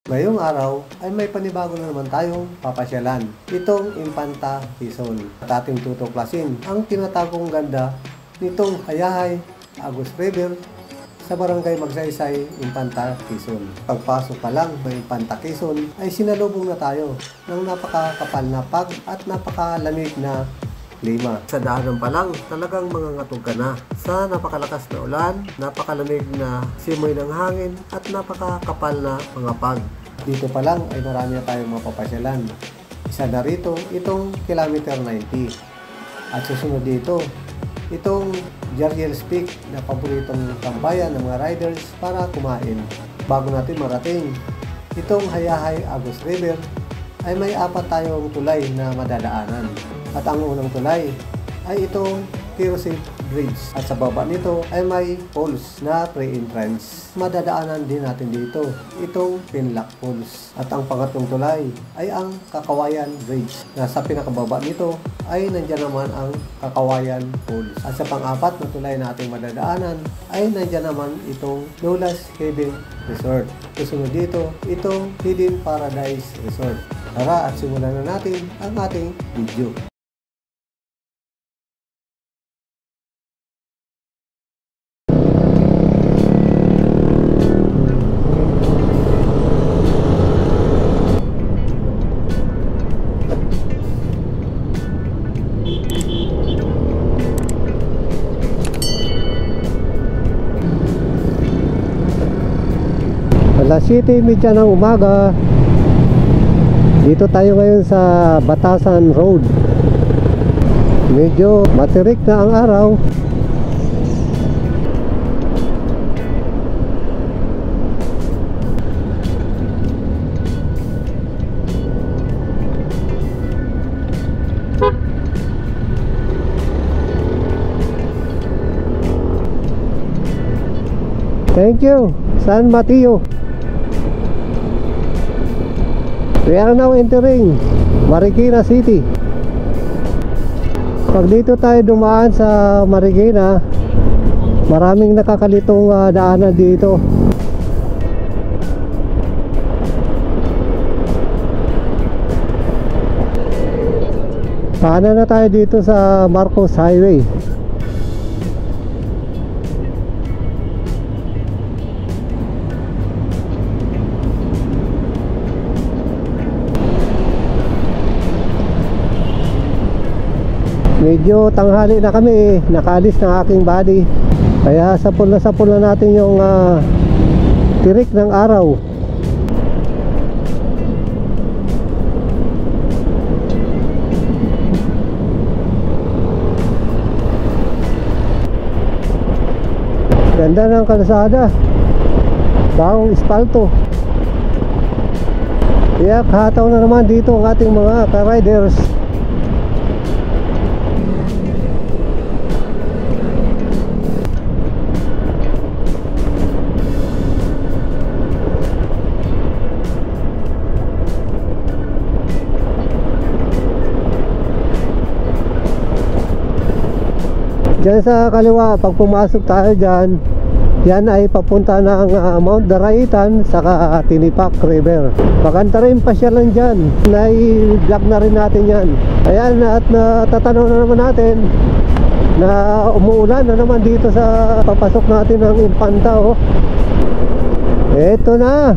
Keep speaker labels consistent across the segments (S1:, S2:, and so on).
S1: Ngayong araw ay may panibago na naman tayong papasyalan. Itong Infanta Quezon. At ating tutuklasin ang tinatagong ganda nitong Hayahay Agus River sa Barangay Magsaysay, Infanta Quezon. Pagpasok pa lang ng Infanta Quezon ay sinalubong na tayo ng napakakapal na pag at napakalamig na klima. Sa daanan pa lang talagang mangangatog ka na sa napakalakas na ulan, napakalamig na simoy ng hangin at napakakapal na mga pag. Dito pa lang ay marami na tayong mapapasyalan. Isa na rito itong kilometer 90. At susunod dito itong Jariel's Peak na paboritong tambayan ng mga riders para kumain. Bago natin marating itong Hayahay Agus River ay may 4 tayong tulay na madadaanan. At ang unang tulay ay itong Kerosene Bridge. At sa baba nito ay may falls na pre-entrance. Madadaanan din natin dito itong Pinlock Falls. At ang pangatlong tulay ay ang Kakawayan Bridge. Nasa pinakababa nito ay nandiyan naman ang Kakawayan Falls. At sa pang-4 na tulay na ating madadaanan ay nandiyan naman itong Lola's Haven Resort. Susunod dito itong Hidden Paradise Resort. Tara at simulan na natin ang ating video. Alas 7:30 ng umaga. Dito tayo ngayon sa Batasan Road. Medyo matirik na ang araw. Thank you, San Mateo. We are now entering Marikina City. Pag dito tayo dumaan sa Marikina, maraming nakakalitong daanan dito. Sana na tayo dito sa Marcos Highway. Medyo tanghali na kami, nakaalis ng aking body. Kaya sapul na natin yung tirik ng araw. Ganda ng kalsada, bagong espalto. Kaya hataw na naman dito ang ating mga ka-riders. Diyan sa kaliwa, pag pumasok tayo dyan, yan ay papunta ng Mount Daraitan saka Tinipak River. Maganda rin pasyalan dyan, nai-vlog na rin natin yan. Ayan, at natatanaw na naman natin na umuulan na naman dito sa papasok natin ng Infanta. Oh. Eto na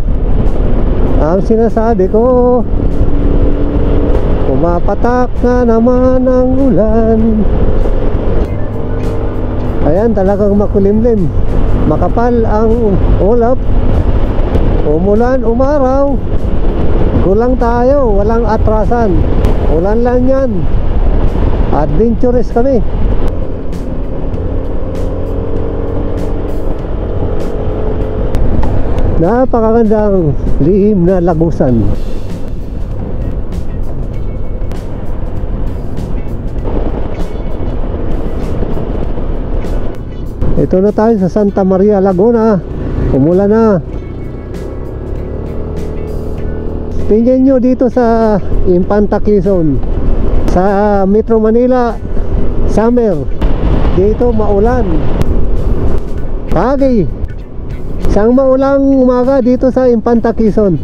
S1: ang sinasabi ko, pumapatak na naman ang ulan. Ayan, talagang makulimlim, makapal ang ulap, umulan, umaraw, gulang tayo, walang atrasan, ulan lang yan, adventurous kami. Napakagandang lihim na lagusan. Ito na tayo sa Santa Maria, Laguna. Umulan na. Tingnan nyo dito sa Infanta Quezon, sa Metro Manila, summer. Dito maulan. Pagi, isang maulang umaga dito sa Infanta Quezon.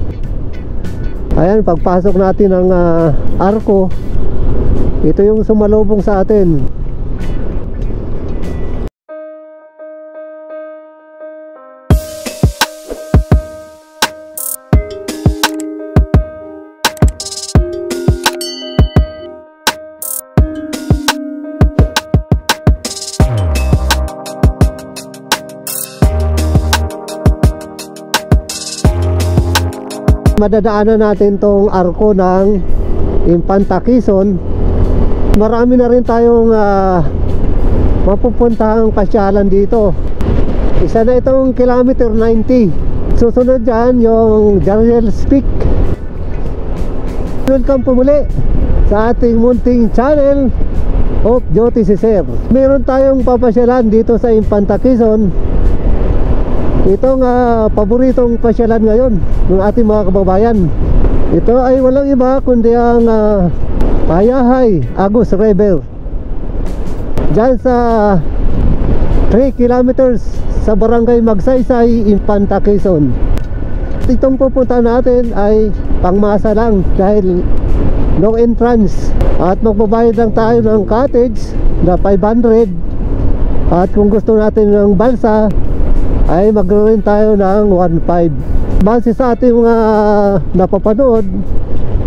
S1: Ayan, pagpasok natin ng arko, ito yung sumalubong sa atin. Madadaanan natin tong arko ng Infanta Quezon. Marami na rin tayong mapupuntahang pasyalan dito. Isa na itong kilometer 90. Susunod dyan yung Jariel's Peak. Welcome po muli sa ating munting channel of Joti si Sir. Meron tayong papasyalan dito sa Infanta Quezon. Itong paboritong pasyalan ngayon ng ating mga kababayan. Ito ay walang iba kundi ang Hayahay Agus River. Diyan sa 3 kilometers sa barangay Magsaysay, Infanta Quezon. Itong pupunta natin ay pangmasa lang dahil no entrance. At magbabayad lang tayo ng cottage na 500. At kung gusto natin ng balsa ay magre-rent tayo ng 1.5. Base sa ating mga napapanood,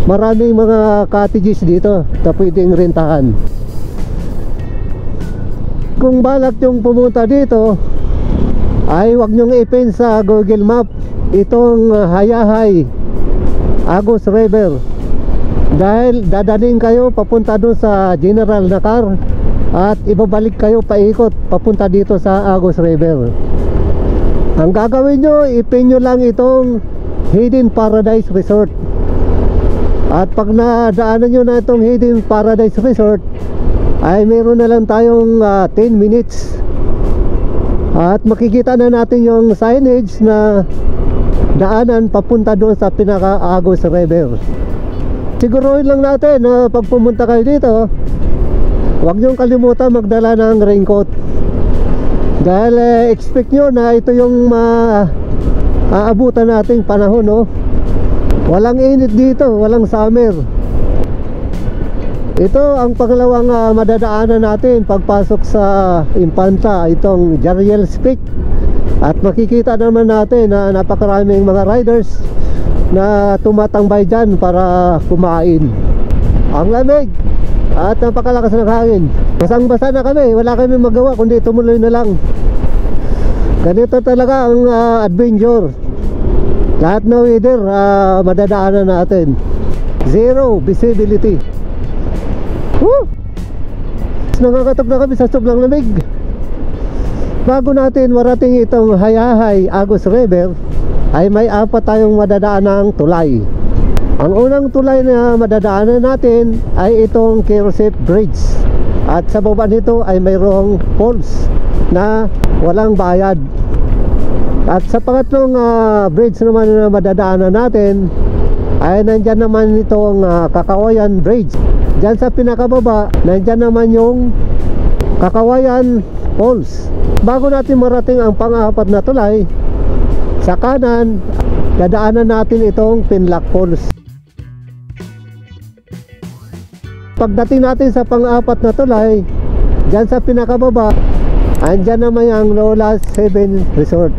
S1: maraming mga cottages dito na pwedeng rentahan. Kung balak yung pumunta dito, ay wag nyong ipin sa Google Map itong Hayahay Agus River, dahil dadaling kayo papunta doon sa General na car at ibabalik kayo paikot papunta dito sa Agus River. Ang gagawin nyo, ipin nyo lang itong Hidden Paradise Resort. At pag nadaanan nyo na itong Hidden Paradise Resort, ay meron na lang tayong 10 minutes. At makikita na natin yung signage na daanan papunta doon sa pinaka-Agus River. Siguruhin lang natin na pag pumunta kayo dito, huwag nyong kalimutan magdala ng raincoat. Dahil expect nyo na ito yung aabutan nating panahon, no? Walang init dito, walang summer. Ito ang pangalawang madadaanan natin pagpasok sa Infanta, itong Jariel's Peak. At makikita naman natin na napakaraming mga riders na tumatambay dyan para kumain. Ang lamig at napakalakas ng hangin. Basang-basa na kami, wala kami magawa kundi tumuloy na lang. Ganito talaga ang adventure. Lahat na weather madadaanan natin. Zero visibility. Woo! Nakakatok na kami sa sobrang lamig. Bago natin marating itong Hayahay Agus River, ay may 4 tayong madadaan ng tulay. Ang unang tulay na madadaanan natin ay itong Kerosep Bridge. At sa baba nito ay mayroong falls na walang bayad. At sa pangatlong bridge naman na madadaanan natin ay nandyan naman itong Kakawayan Bridge. Diyan sa pinakababa, nandyan naman yung Kakawayan Falls. Bago natin marating ang pang-4 na tulay, sa kanan, dadaanan natin itong Pinlac Falls. Pagdating natin sa pang-4 na tulay, dyan sa pinakababa, andyan naman yung Lolas 7 Resort.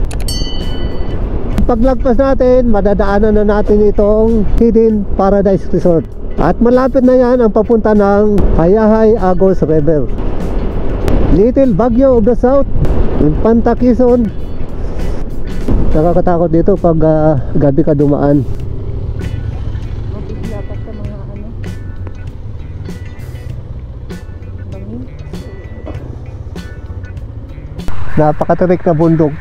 S1: Paglagpas natin, madadaanan na natin itong Hidden Paradise Resort. At malapit na yan ang papunta ng Hayahay Agus River. Little Baguio of the South, Infanta Quezon. Nakakatakot dito pag gabi ka dumaan. Napakatarik na bundok.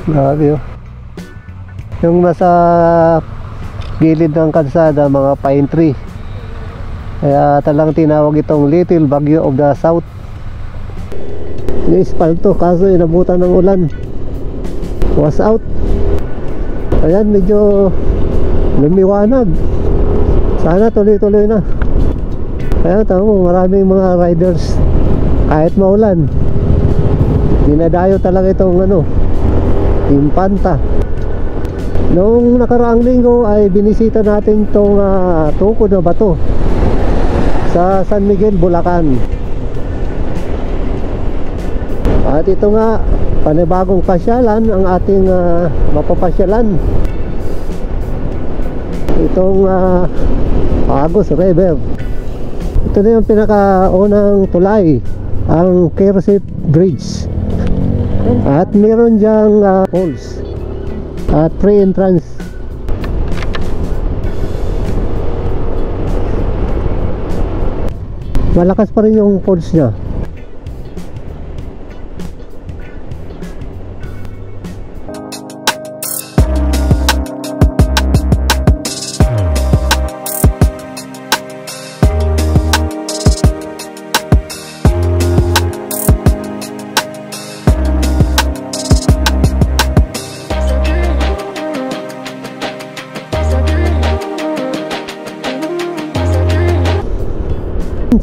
S1: Grabe, oh. Yung nasa gilid ng kalsada, mga pine tree. Kaya talang tinawag itong Little Baguio of the South. Ni-espalto kaso inabutan ng ulan. Was out. Ayan, medyo lumiwanag. Sana tuloy-tuloy na. Kaya tamo, maraming mga riders. Kahit maulan, dinadayo talaga itong Infanta. Noong nakaraang linggo ay binisita natin tong tukod na bato sa San Miguel, Bulacan. At ito nga, panibagong pasyalan ang ating mapapasyalan. Itong Agus River. Ito na yung pinakaunang tulay, ang Quezon Bridge. At meron dyang falls at free entrance. Malakas pa rin yung falls nya.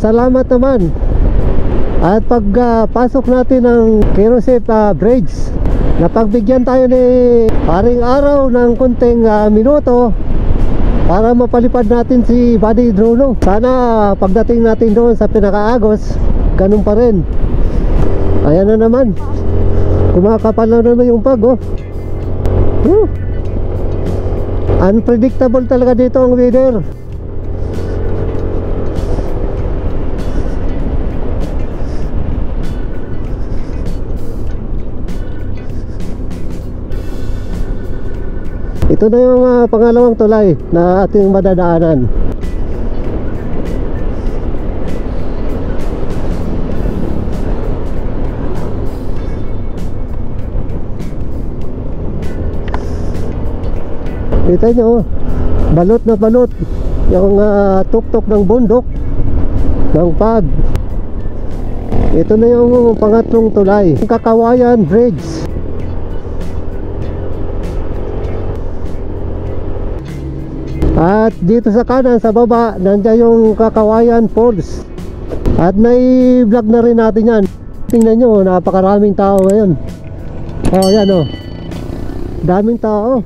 S1: Salamat naman. At pag pasok natin ng Quezon Bridge, napagbigyan tayo ni paring araw ng konting minuto para mapalipad natin si Buddy Bruno. Sana pagdating natin doon sa pinaka-Agos, ganun pa rin. Ayan na naman, kumakapal na naman yung pag, oh. Unpredictable talaga dito ang weather. Ito na yung pangalawang tulay na ating madadaanan. Kita nyo, balot na balot yung tuktok ng bundok ng Pag. Ito na yung pangatlong tulay, Kakawayan Bridge. At dito sa kanan, sa baba, nandiyan yung Kakawayan Falls. At nai-vlog na rin natin yan. Tingnan nyo, napakaraming tao ngayon. Oh, yan oh, daming tao.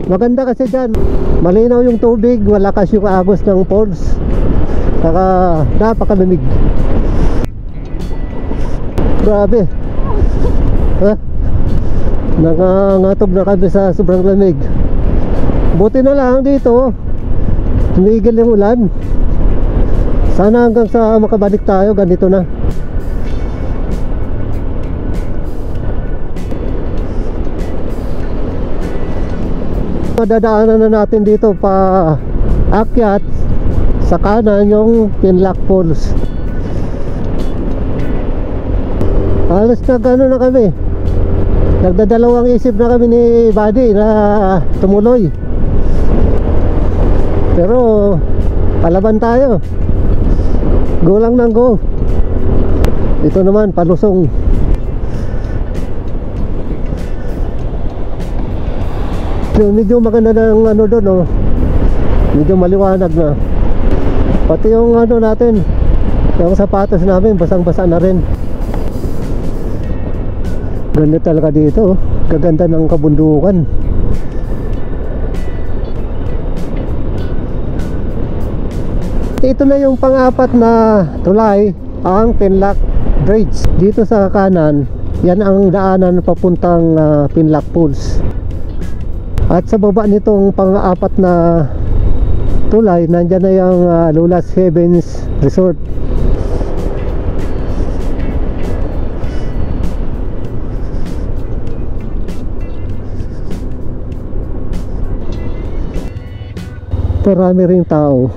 S1: Maganda kasi dyan, malinaw yung tubig, malakas yung agos ng falls, saka napakalamig. Grabe, nangangatog na kami sa sobrang lamig. Buti na lang dito tumigil yung ulan. Sana hanggang sa makabalik tayo ganito na. Madadaanan na natin dito pa akyat sa kanan yung Pinlac Falls. Halos na gano'n na kami, nagdadalawang isip na kami ni Buddy na tumuloy, pero palaban tayo, go lang ng go. Ito naman palusong. Medyo maganda ng ano doon, oh. Medyo maliwanag na. Pati yung ano natin, yung sapatos namin basang-basa na rin. Ganda talaga dito, oh. Gaganda ng kabundukan. Ito na yung pang-apat na tulay, ang Pinlac Bridge. Dito sa kanan, yan ang daanan papuntang Pinlac Falls. At sa baba nitong pang-apat na tulay, nandyan na yung Lula's Heavens Resort. Marami ring tao.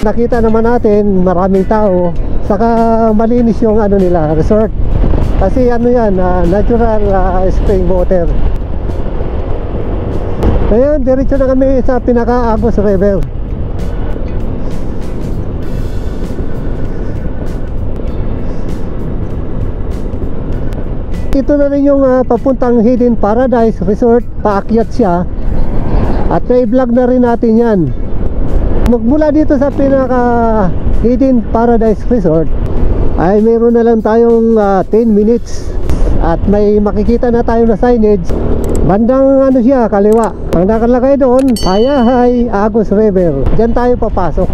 S1: Nakita naman natin maraming tao, saka malinis yung ano nila, resort. Kasi ano yan, natural spring water. Ngayon, diretso na kami sa pinaka-Agus River. Ito na rin yung papuntang Hidden Paradise Resort. Paakyat siya. At na-vlog na rin natin yan. Magmula dito sa pinaka Hidden Paradise Resort ay mayroon na lang tayong 10 minutes. At may makikita na tayo na signage. Bandang ano siya, kaliwa. Ang nakalagay doon, Hayahay Agus River. Diyan tayo papasok.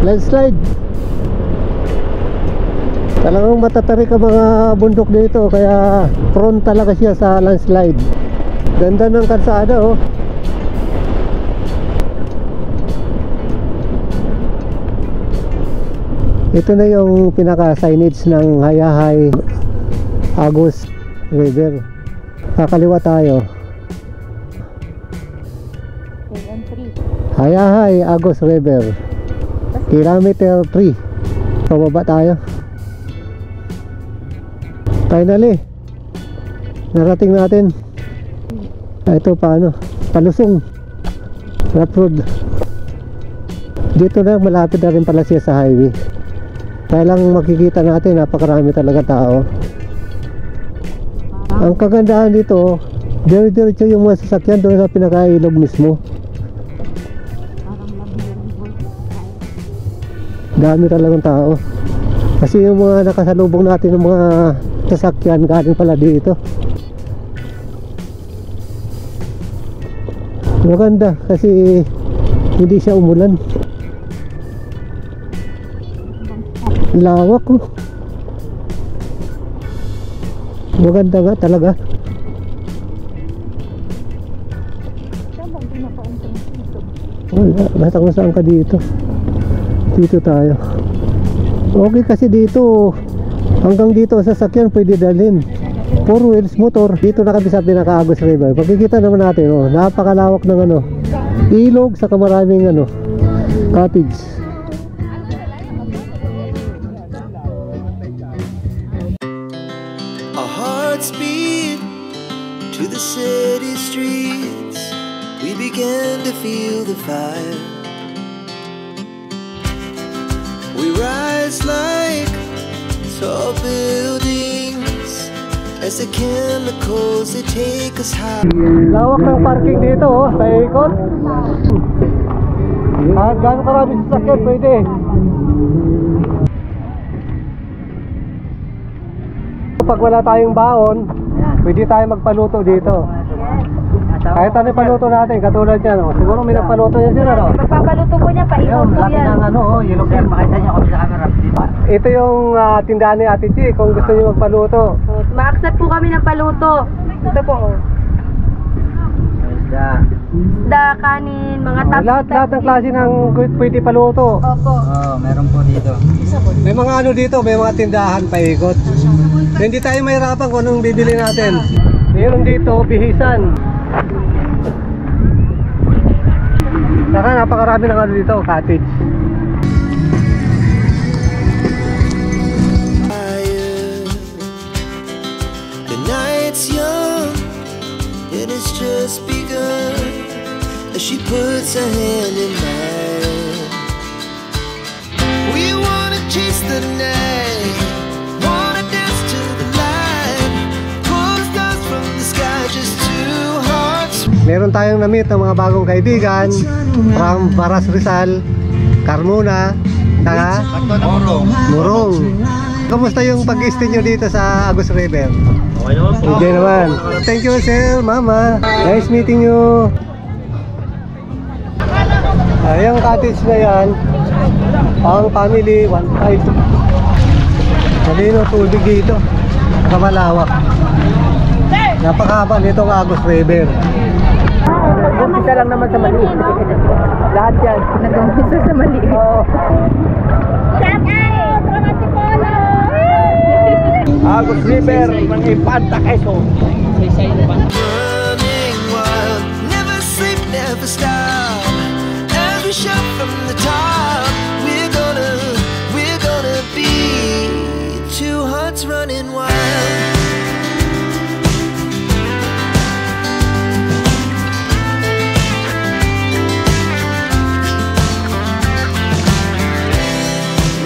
S1: Landslide. Talagang matatarik ang mga bundok dito, kaya prone talaga siya sa landslide. Ganda ng kalsada oh. Ito na yung pinaka signage ng Hayahay Agus River. Kakaliwa tayo. Hayahay Agus River, kilometer 3. Pababa tayo. Finally narating natin. Ito paano, palusong rough road. Dito na malapit na rin pala siya sa highway. Kaya lang makikita natin napakarami talaga tao. Ang kagandahan dito, dire-diretso yung mga sasakyan doon sa pinakailog mismo. Dami talagang tao. Kasi yung mga nakasalubong natin ng mga sasakyan galing pala dito. Maganda kasi hindi siya umulan. Lawak oh. Maganda nga talaga. Wala, basta kung saan ka dito. Dito tayo. Okay kasi dito, hanggang dito sa sasakyan pwede dalhin. 4 wheels motor. Dito na kami sa pinaka-Agus River. Pagkikita naman natin oh, napakalawak ng ano, ilog, saka maraming ano, cottage.
S2: Our hearts beat to the city streets. We began to feel the fire. We rise like tall buildings as the chemicals they take us high.
S1: Lawak ng parking dito oh, sa ikot. Kahit gano'ng karami sasakyan pwede. Pag wala tayong baon, pwede tayo magpaluto dito. Kahit ano yung paluto natin, katulad yan oh. Siguro may nagpaluto yan sila no?
S3: Magpapaluto po niya, paikot po
S1: Laki
S3: yan.
S1: ng ano oh, yellow can. Makita niyo kami sa camera. Ito yung tindahan ni Ate Chi kung gusto niyo magpaluto.
S3: Ma-accept po kami ng paluto. Ito po oh. Isda, kanin, mga tapos.
S1: Lahat ng klase ng pwede paluto.
S3: Opo.
S4: Meron po dito.
S1: May mga ano dito, may mga tindahan paikot. Hindi tayo mahirapan kung anong bibili natin. Meron dito, bihisan. Saka napakarami ng ano dito, cottage.
S2: The night's young and it's just begun as she puts her hand in mine. We wanna chase the night, wanna dance to the light, pull the stars from the sky, just two hearts.
S1: Meron tayong na-meet ng mga bagong kaibigan from Baras Rizal, Carmona, saka Murong. Kamusta yung pag-stay nyo dito sa Agus River?
S4: Okay naman po.
S1: Okay naman. Thank you sir, mama. Nice meeting you. Yung cottage na yan, ang family 1.5. Malino tubig dito. Kamalawak. Napakahaba nitong Agus River.
S3: Umpisa lang naman sa maliit.
S1: Lahat yan.
S3: Nag-umpisa sa maliit. Shout out! Romanticolo!
S1: Agus River ng Infanta Quezon.
S2: Running wild, never sleep, never stop. Every shot from the top, we're gonna be two hearts running wild.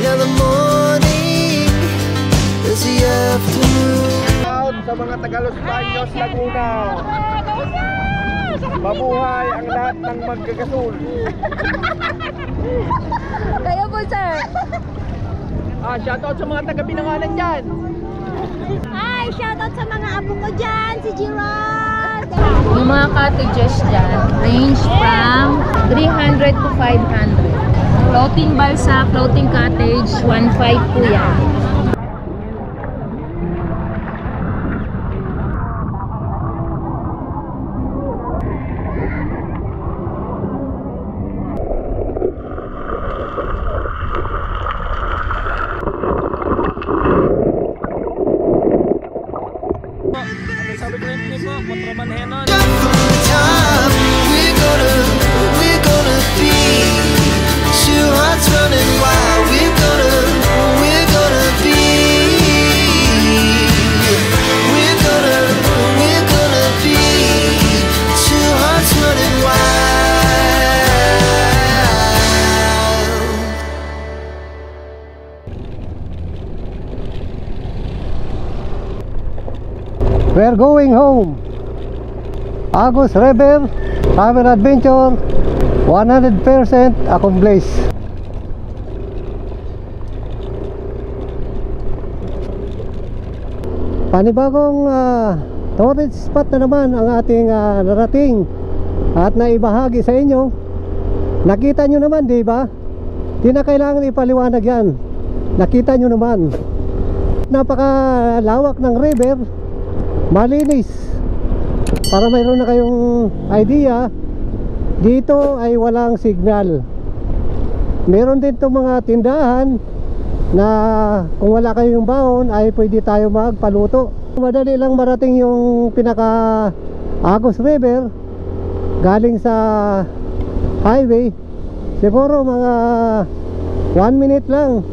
S2: Now the morning is the afternoon.
S1: Sa mga Tagalos Baños, Laguna. Mabuhay ang lahat ng magkagasol.
S3: Kayo po, sir.
S4: Shoutout sa mga taga-Pinangalan dyan.
S3: Hi! Shoutout sa mga apo ko dyan, si Gerald!
S5: Yung mga cottages dyan, range from 300 to 500. Floating balsa, floating cottage, 1.5 po yan.
S2: Top, we're gonna be two hearts running wild. We're gonna be two hearts running wild.
S1: We're going home. Agus River, travel adventure, 100% accomplished. Panibagong tourist spot na naman ang ating narating at naibahagi sa inyo. Nakita nyo naman, di ba? Di na kailangan ipaliwanag yan. Nakita nyo naman. Napakalawak ng river, malinis. Para mayroon na kayong idea, dito ay walang signal. Meron din itong mga tindahan na kung wala kayong baon ay pwede tayo magpaluto. Madali lang marating yung pinaka Agus River galing sa highway. Siguro mga 1 minute lang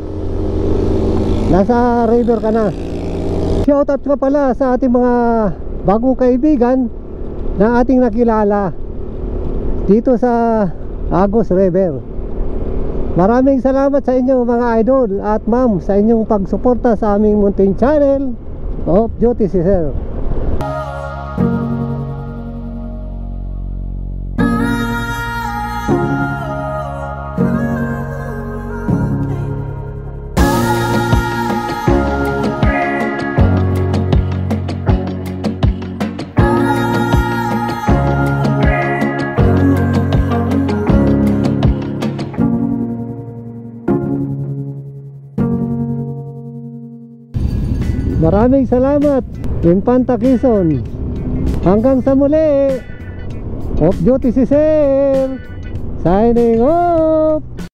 S1: nasa river ka na. Shoutout ka pala sa ating mga bagong kaibigan na ating nakilala dito sa Agus River. Maraming salamat sa inyo mga idol at ma'am sa inyong pagsuporta sa aming munting channel of Duty si Sir. Maraming salamat, Infanta Quezon. Hanggang sa muli, Off Duty si Sir, signing off.